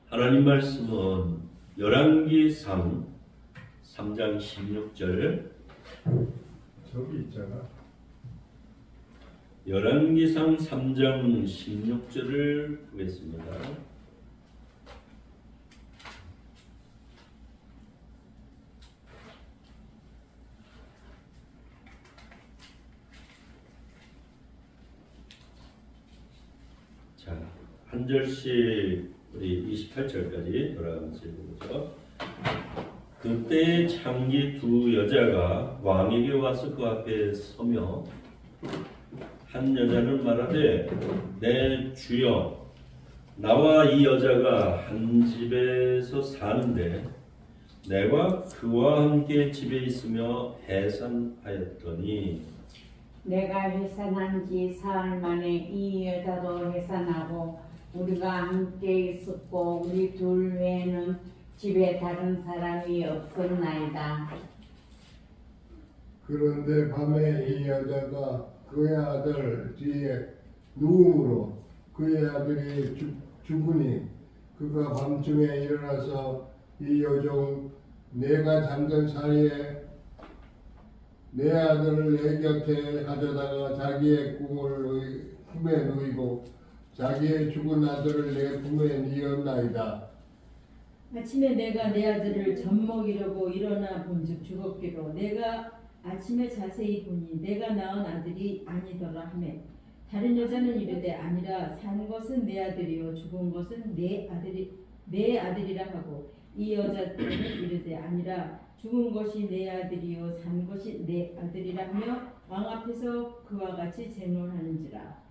하나님 말씀은 열왕기상 3장 16절. 저기 있잖아. 열왕기상 3장 16절을 보겠습니다. 자, 한 절씩 우리 28절까지 돌아가면서 읽어보죠. 그때 창기 두 여자가 왕에게 와서 그 앞에 서며 한 여자는 말하되 내 주여 나와 이 여자가 한 집에서 사는데 내가 그와 함께 집에 있으며 해산하였더니 내가 해산한 지 사흘 만에 이 여자도 해산하고 우리가 함께 있었고 우리 둘 외에는 집에 다른 사람이 없었나이다. 그런데 밤에 이 여자가 그의 아들 뒤에 누움으로 그의 아들이 죽으니 그가 밤중에 일어나서 이 여종 내가 잠든 사이에 내 아들을 내 곁에 가져다가 자기의 품에 누이고 자기의 죽은 아들을 내 품에 뉘었나이다. 아침에 내가 내 아들을 젖먹이려고 일어나 본즉 죽었기로 내가 아침에 자세히 보니 내가 낳은 아들이 아니더라 하매 다른 여자는 이르되 아니라 산 것은 내 아들이요 죽은 것은 내 아들이라 하고 이 여자는 이르되 아니라 죽은 것이 내 아들이요 산 것이 내 아들이라 하며 왕 앞에서 그와 같이 제문하는지라.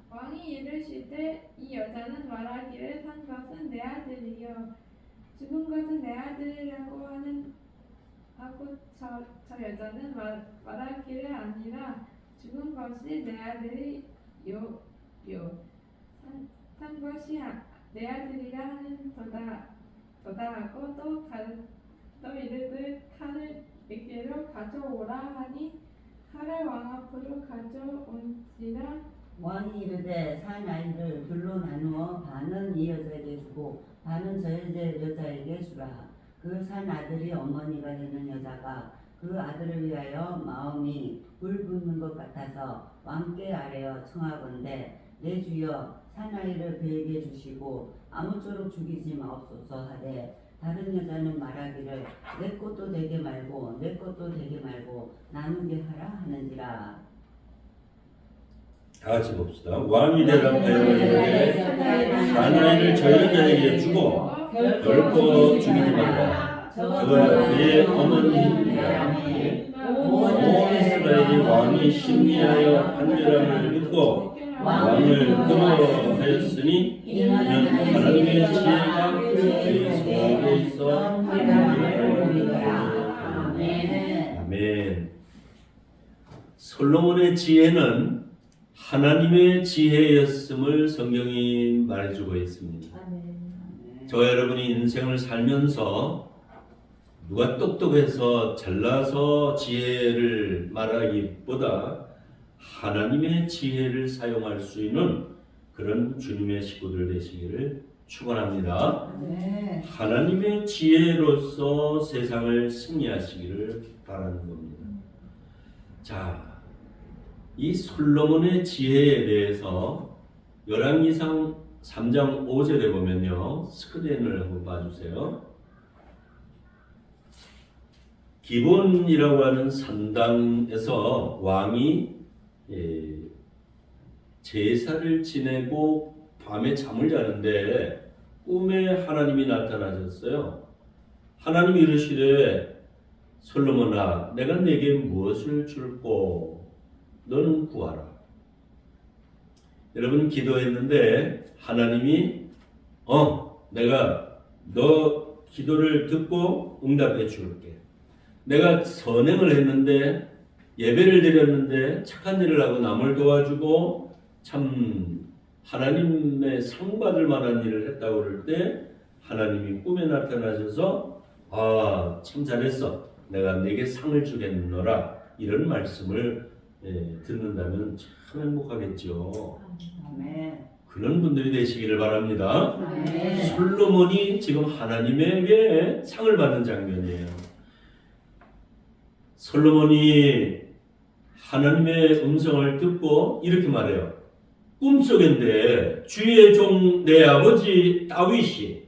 왕이 이르시되 이 여자는 말하기를 산 것은 내 아들이요 죽은 것은 내 아들이라고 하고 저 여자는 말하기를 아니라 죽은 것이 내 아들이요 산 것이 내 아들이라 하는 도다 하고 또 이르되 칼을 이께로 가져오라 하니 칼을 왕 앞으로 가져온지라. 왕이 이르되 산 아이를 둘로 나누어 반은 이 여자에게 주고 반은 저 여자에게 주라. 그 산 아들이 어머니가 되는 여자가 그 아들을 위하여 마음이 불붙는 것 같아서 왕께 아뢰어 청하건대 내 주여 산 아이를 그에게 주시고 아무쪼록 죽이지 마옵소서 하되 다른 여자는 말하기를 내 것도 되게 말고 내 것도 되게 말고 나누게 하라 하는지라. 다 같이 봅시다. 왕이 대답하여 이르되 사나이를 저 여자에게 주고 결코 죽이지 말라. 그가 그의 어머니이니라. 온 이스라엘이 왕이 심리하여 판결함을 듣고 왕을 끊어하였으니 이는 하나님의 지혜가 그의 속에 있어 아멘. 솔로몬의 지혜는 하나님의 지혜였음을 성경이 말해주고 있습니다. 저와 여러분이 인생을 살면서 누가 똑똑해서 잘나서 지혜를 말하기보다 하나님의 지혜를 사용할 수 있는 그런 주님의 식구들 되시기를 축원합니다. 하나님의 지혜로서 세상을 승리하시기를 바라는 겁니다. 자, 이 솔로몬의 지혜에 대해서 열왕기상 3장 5절에 보면요, 스크린을 한번 봐주세요. 기본이라고 하는 산당에서 왕이 제사를 지내고 밤에 잠을 자는데 꿈에 하나님이 나타나셨어요. 하나님이 이르시되 솔로몬아 내가 네게 무엇을 줄꼬 너는 구하라. 여러분 기도했는데 하나님이 내가 너 기도를 듣고 응답해 줄게. 내가 선행을 했는데 예배를 드렸는데 착한 일을 하고 남을 도와주고 참 하나님의 상 받을 만한 일을 했다고 그럴 때 하나님이 꿈에 나타나셔서 참 잘했어. 내가 네게 상을 주겠노라. 이런 말씀을 듣는다면 참 행복하겠죠. 아멘. 그런 분들이 되시기를 바랍니다. 네. 솔로몬이 지금 하나님에게 상을 받는 장면이에요. 솔로몬이 하나님의 음성을 듣고 이렇게 말해요. 꿈속인데 주의 종 내 아버지 다윗이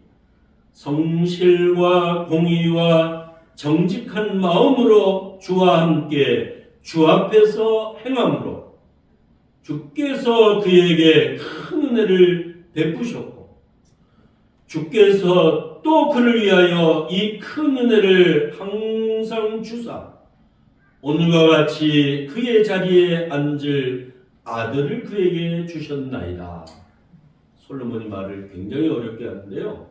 성실과 공의와 정직한 마음으로 주와 함께 주 앞에서 행함으로 주께서 그에게 큰 은혜를 베푸셨고 주께서 또 그를 위하여 이 큰 은혜를 항상 주사 오늘과 같이 그의 자리에 앉을 아들을 그에게 주셨나이다. 솔로몬이 말을 굉장히 어렵게 하는데요.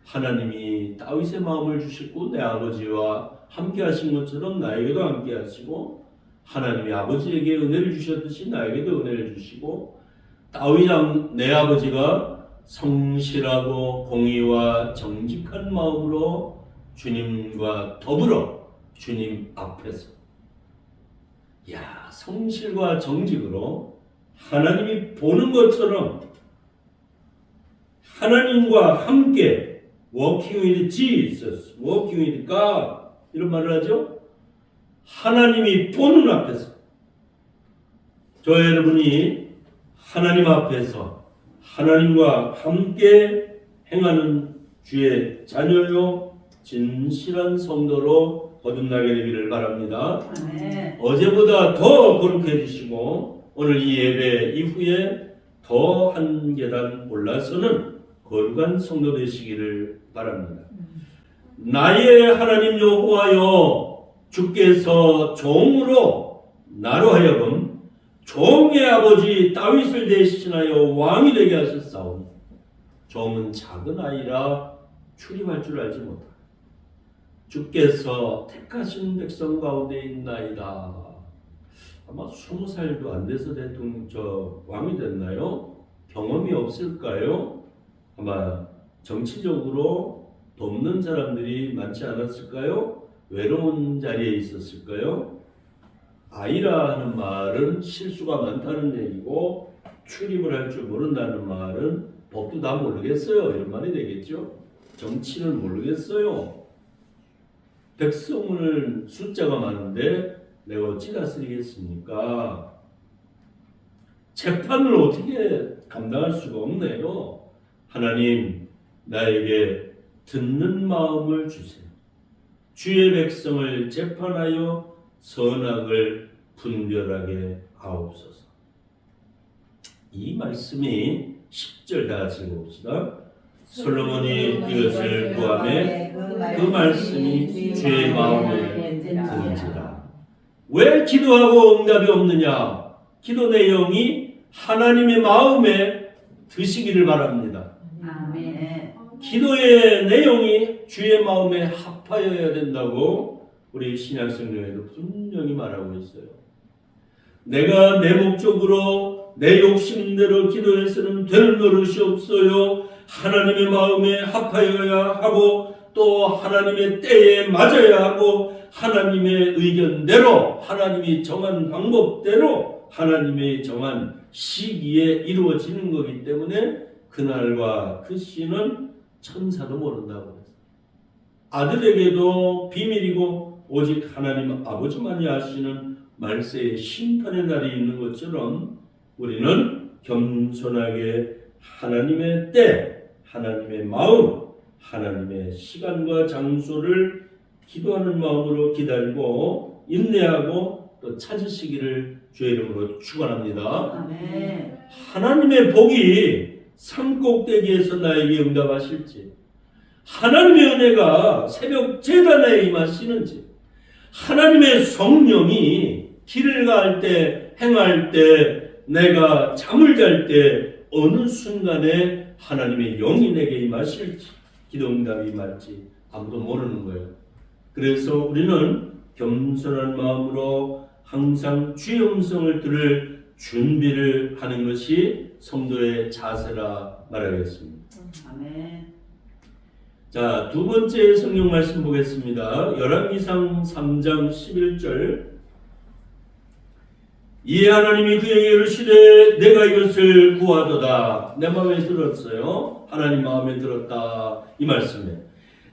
하나님이 다윗의 마음을 주시고 내 아버지와 함께 하신 것처럼 나에게도 함께 하시고 하나님이 아버지에게 은혜를 주셨듯이 나에게도 은혜를 주시고 다윗 내 아버지가 성실하고 공의와 정직한 마음으로 주님과 더불어 주님 앞에서 성실과 정직으로 하나님이 보는 것처럼 하나님과 함께 walking with Jesus, walking with God 이런 말을 하죠. 하나님이 보는 앞에서 저 여러분이 하나님 앞에서 하나님과 함께 행하는 주의 자녀요 진실한 성도로 거듭나게 되기를 바랍니다. 아멘. 어제보다 더 거룩해지시고 오늘 이 예배 이후에 더 한 계단 올라서는 거룩한 성도 되시기를 바랍니다. 나의 하나님 여호와여 주께서 종으로 나로 하여금 종의 아버지 다윗을 대신하여 왕이 되게 하셨사오니 종은 작은 아이라 출입할 줄 알지 못하고 주께서 택하신 백성 가운데 있나이다. 아마 20살도 안 돼서 왕이 됐나요? 경험이 없을까요? 아마 정치적으로 돕는 사람들이 많지 않았을까요? 외로운 자리에 있었을까요? 아이라 하는 말은 실수가 많다는 얘기고 출입을 할 줄 모른다는 말은 법도 다 모르겠어요 이런 말이 되겠죠. 정치는 모르겠어요. 백성을 숫자가 많은데 내가 어찌 다스리겠습니까? 재판을 어떻게 감당할 수가 없네요. 하나님 나에게 듣는 마음을 주세요. 주의 백성을 재판하여 선악을 분별하게 하옵소서. 이 말씀이 10절 다 같이 읽어봅시다. 솔로몬이 이것을 구하매 그 말씀이 주의 마음에 든지라. 왜 기도하고 응답이 없느냐? 기도 내용이 하나님의 마음에 드시기를 바랍니다. 아멘. 기도의 내용이 주의 마음에 합하여야 된다고 우리 신약성경에도 분명히 말하고 있어요. 내가 내 목적으로 내 욕심대로 기도해서는 되는 노릇이 없어요. 하나님의 마음에 합하여야 하고 또 하나님의 때에 맞아야 하고 하나님의 의견대로 하나님이 정한 방법대로 하나님의 정한 시기에 이루어지는 거기 때문에 그날과 그 시는 천사도 모른다고 했어요. 아들에게도 비밀이고 오직 하나님 아버지만이 아시는 말세의 심판의 날이 있는 것처럼 우리는 겸손하게 하나님의 때, 하나님의 마음, 하나님의 시간과 장소를 기도하는 마음으로 기다리고 인내하고 또 찾으시기를 주의 이름으로 축원합니다. 아멘. 하나님의 복이 산꼭대기에서 나에게 응답하실지, 하나님의 은혜가 새벽 제단에 임하시는지, 하나님의 성령이 길을 갈 때, 행할 때, 내가 잠을 잘 때 어느 순간에 하나님의 영이 내게 임하실지, 기도 응답이 임할지 아무도 모르는 거예요. 그래서 우리는 겸손한 마음으로 항상 주의 음성을 들을 준비를 하는 것이 성도의 자세라 말하겠습니다. 아멘. 자, 두 번째 성경 말씀 보겠습니다. 열왕기상 3장 11절. 이에 하나님이 그에게 이르시되 내가 이것을 구하도다. 내 마음에 들었어요. 하나님 마음에 들었다. 이 말씀에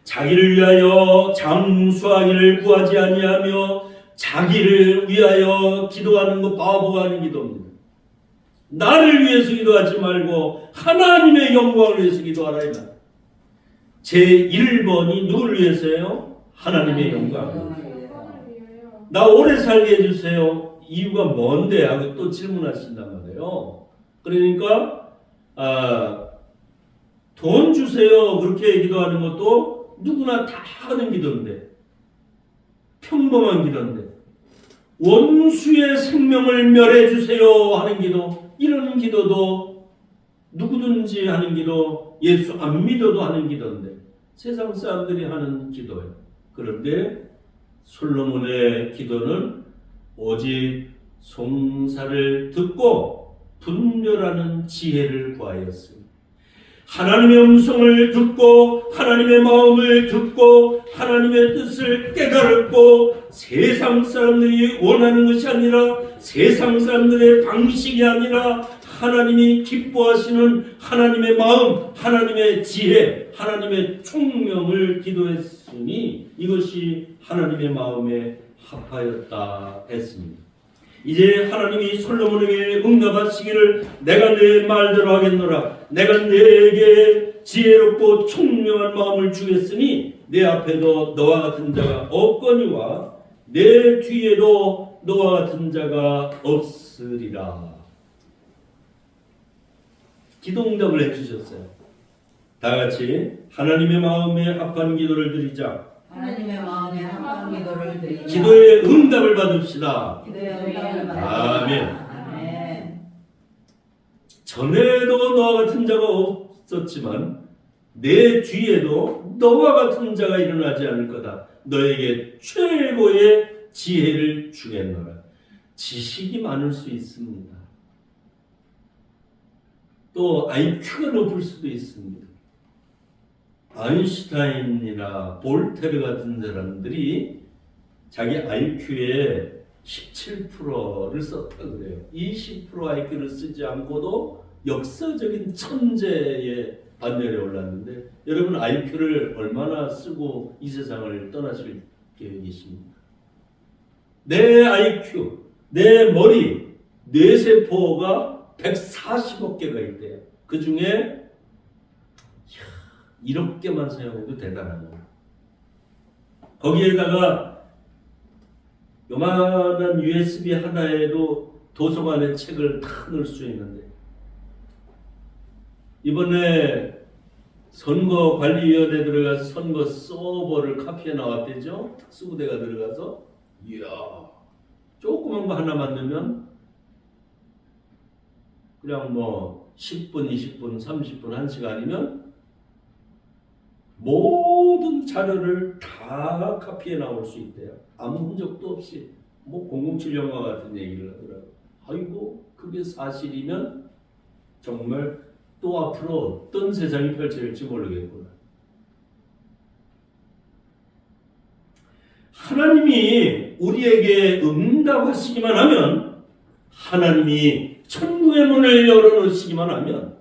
자기를 위하여 장수하기를 구하지 아니하며 자기를 위하여 기도하는 것 바보가 아닌 기도입니다. 나를 위해서 기도하지 말고 하나님의 영광을 위해서 기도하라 이 말. 제 1번이 누구를 위해서요? 하나님의 영광을 위해서. 영광을 위하여. 나 오래 살게 해주세요. 이유가 뭔데? 하고 또 질문하신단 말이에요. 그러니까 돈 주세요. 그렇게 기도하는 것도 누구나 다 하는 기도인데, 평범한 기도인데, 원수의 생명을 멸해 주세요 하는 기도, 이런 기도도 누구든지 하는 기도, 예수 안 믿어도 하는 기도인데 세상 사람들이 하는 기도예요. 그런데 솔로몬의 기도는 오직 송사를 듣고 분별하는 지혜를 구하였습니다. 하나님의 음성을 듣고 하나님의 마음을 듣고 하나님의 뜻을 깨달았고 세상 사람들이 원하는 것이 아니라 세상 사람들의 방식이 아니라 하나님이 기뻐하시는 하나님의 마음, 하나님의 지혜, 하나님의 총명을 기도했으니 이것이 하나님의 마음에 합하였다 했습니다. 이제 하나님이 솔로몬에게 응답하시기를 내가 내 말대로 하겠노라. 내가 네게 지혜롭고 총명한 마음을 주겠으니 내 앞에도 너와 같은 자가 없거니와 내 뒤에도 너와 같은 자가 없으리라. 기도 응답을 해주셨어요. 다 같이 하나님의 마음에 합한 기도를 드리자. 하나님의 마음에 합한 기도를 드리자. 기도의 응답을 받읍시다. 기도의 응답을 받으시다. 아멘. 아멘. 전에도 너와 같은 자가 없었지만 내 뒤에도 너와 같은 자가 일어나지 않을 거다. 너에게 최고의 지혜를 주겠노라. 지식이 많을 수 있습니다. 또 IQ가 높을 수도 있습니다. 아인슈타인이나 볼테르 같은 사람들이 자기 IQ의 17%를 썼다 그래요. 20% IQ를 쓰지 않고도 역사적인 천재의 반열에 올랐는데 여러분 IQ를 얼마나 쓰고 이 세상을 떠나실 계획이십니까? 내 IQ, 내 머리, 뇌세포가 140억 개가 있대요. 그 중에 1억 개만 사용해도 대단한 거예요. 거기에다가 요만한 USB 하나에도 도서관에 책을 다 넣을 수 있는데 이번에 선거관리위원회 들어가서 선거 서버를 카피해 나왔대죠. 특수부대가 들어가서 이야 조그만 거 하나만 넣으면 그냥 뭐 10분, 20분, 30분, 1시간이면 모든 자료를 다 카피해 나올 수 있대요. 아무 흔적도 없이 뭐 007 영화 같은 얘기를 하더라고요. 아이고 그게 사실이면 정말 또 앞으로 어떤 세상이 펼쳐질지 모르겠구나. 하나님이 우리에게 응답하시기만 하면 하나님이 천국의 문을 열어놓으시기만 하면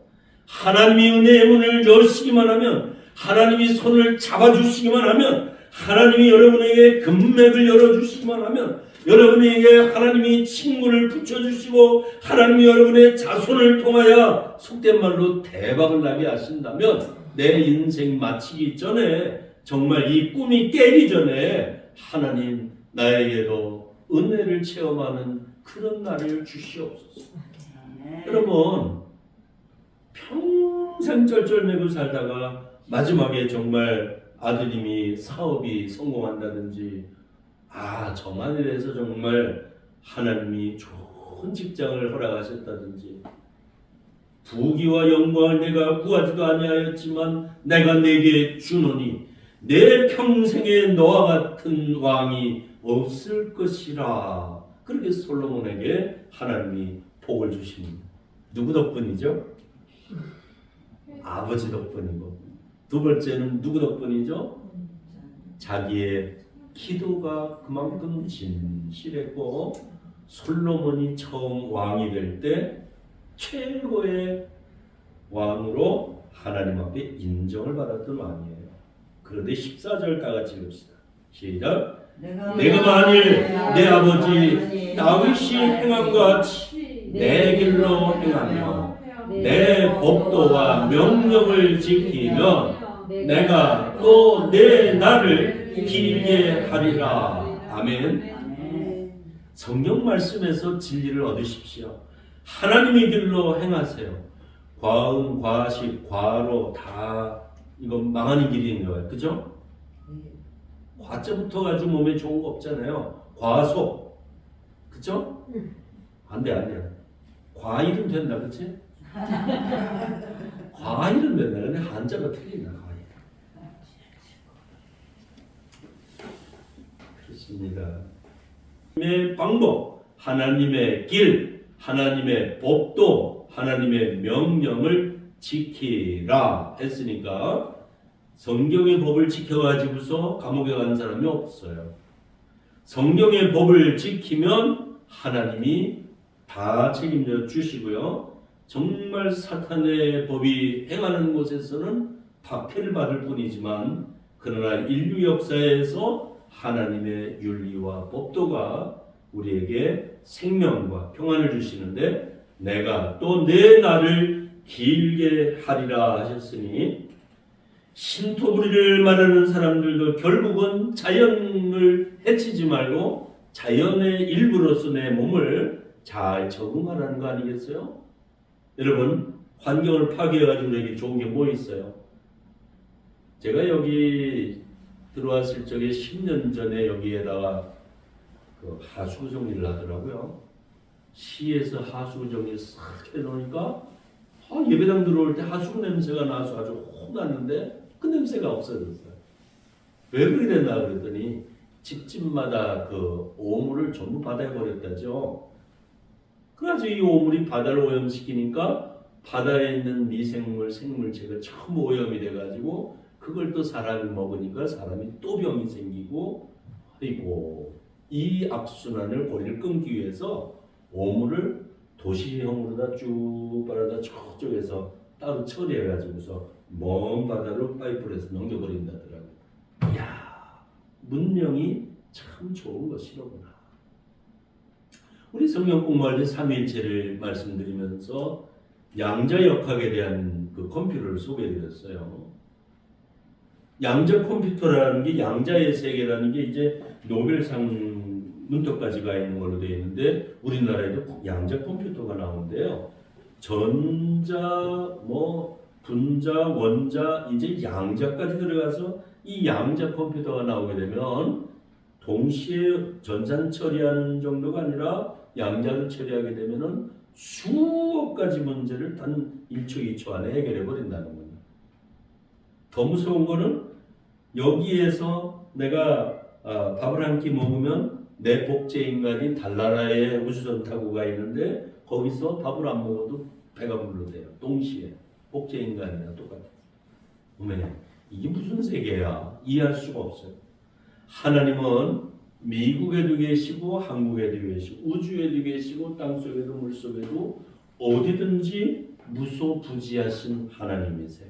하나님이 은혜의 문을 여시기만 하면 하나님이 손을 잡아주시기만 하면 하나님이 여러분에게 금맥을 열어주시기만 하면 여러분에게 하나님이 친구를 붙여주시고 하나님이 여러분의 자손을 통하여 속된 말로 대박을 나게 하신다면 내 인생 마치기 전에 정말 이 꿈이 깨기 전에 하나님 나에게도 은혜를 체험하는 그런 날을 주시옵소서. 여러분 평생 쩔쩔매고 살다가 마지막에 정말 아드님이 사업이 성공한다든지 저만에 대해서 정말 하나님이 좋은 직장을 허락하셨다든지 부귀와 영광을 내가 구하지도 아니하였지만 내가 내게 주노니 내 평생에 너와 같은 왕이 없을 것이라. 그렇게 솔로몬에게 하나님이 복을 주십니다. 누구 덕분이죠? 아버지 덕분이고 두 번째는 누구 덕분이죠? 자기의 기도가 그만큼 진실했고 솔로몬이 처음 왕이 될 때 최고의 왕으로 하나님 앞에 인정을 받았던 왕이에요. 그런데 14절 다 같이 읽읍시다. 시작. 내가 만일 내 아버지 다윗이 행한 것 같이 내 길로 행하며 내 법도와 명령을 지키면 내가 또 내 날을 길게 하리라. 아멘. 성경 말씀에서 진리를 얻으십시오. 하나님의 길로 행하세요. 과음, 과식, 과로 다 이건 망하는 길인 거예요. 그죠? 과자부터 가지고 몸에 좋은 거 없잖아요. 과속. 그죠? 안 돼. 과일은 된다. 그치? 과일은 된다. 근데 한자가 틀린다. 과일. 그렇습니다. 하나님의 방법, 하나님의 길, 하나님의 법도, 하나님의 명령을 지키라 했으니까 성경의 법을 지켜가지고서 감옥에 간 사람이 없어요. 성경의 법을 지키면 하나님이 다 책임져 주시고요. 정말 사탄의 법이 행하는 곳에서는 박해를 받을 뿐이지만 그러나 인류 역사에서 하나님의 윤리와 법도가 우리에게 생명과 평안을 주시는데 내가 또 내 날을 길게 하리라 하셨으니 신토부리를 말하는 사람들도 결국은 자연을 해치지 말고 자연의 일부로서 내 몸을 잘 적응하라는 거 아니겠어요? 여러분 환경을 파괴해가지고 우리에게 좋은 게 뭐 있어요? 제가 여기 들어왔을 적에 10년 전에 여기에다가 그 하수 정리를 하더라고요. 시에서 하수 정리 싹 해놓으니까 예배당 들어올 때 하수 냄새가 나서 아주 혼났는데 그 냄새가 없어졌어요. 왜 그렇게 됐나 그랬더니 집집마다 그 오물을 전부 바다에 버렸다죠. 그래서 이 오물이 바다를 오염시키니까 바다에 있는 미생물, 생물체가 전부 오염이 돼가지고 그걸 또 사람이 먹으니까 사람이 또 병이 생기고 아이고 이 악순환을 고리를 끊기 위해서 오물을 도시형으로다 쭉 빨아다 저쪽에서 따로 처리해가지고서 먼 바다로 파이프를 해서 넘겨버린다더라고요. 이야 문명이 참 좋은 것이로구나. 우리 성경 공부할 때 삼위일체를 말씀드리면서 양자역학에 대한 그 컴퓨터를 소개해드렸어요. 양자 컴퓨터라는 게 양자의 세계라는 게 이제 노벨상 문턱까지 가 있는 걸로 되어 있는데 우리나라에도 양자 컴퓨터가 나오는데요. 전자, 분자, 원자, 이제 양자까지 들어가서 이 양자 컴퓨터가 나오게 되면 동시에 전산 처리하는 정도가 아니라 양자를 처리하게 되면은 수억 가지 문제를 단 1초, 2초 안에 해결해 버린다는 거예요. 더 무서운 거는 여기에서 내가 밥을 한 끼 먹으면 내 복제 인간이 달나라에 우주선 타고 가 있는데 거기서 밥을 안 먹어도 배가 불러대요. 동시에 복제 인간이랑 똑같아요. 이게 무슨 세계야? 이해할 수가 없어요. 하나님은 미국에도 계시고 한국에도 계시고 우주에도 계시고 땅속에도 물속에도 어디든지 무소부지하신 하나님이세요.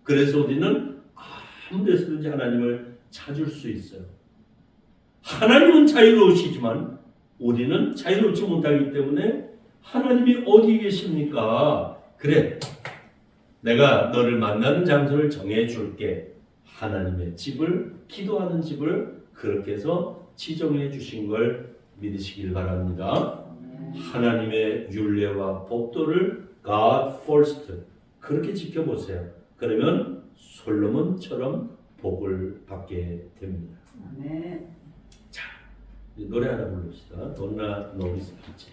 그래서 우리는 아무 데서든지 하나님을 찾을 수 있어요. 하나님은 자유로우시지만 우리는 자유롭지 못하기 때문에 하나님이 어디 계십니까? 그래, 내가 너를 만나는 장소를 정해줄게. 하나님의 집을, 기도하는 집을 그렇게 해서 지정해 주신 걸 믿으시길 바랍니다. 하나님의 율례와 법도를 God first 그렇게 지켜보세요. 그러면 솔로몬처럼 복을 받게 됩니다. 아멘. 자, 노래 하나 부릅시다. Donna Norris Beach.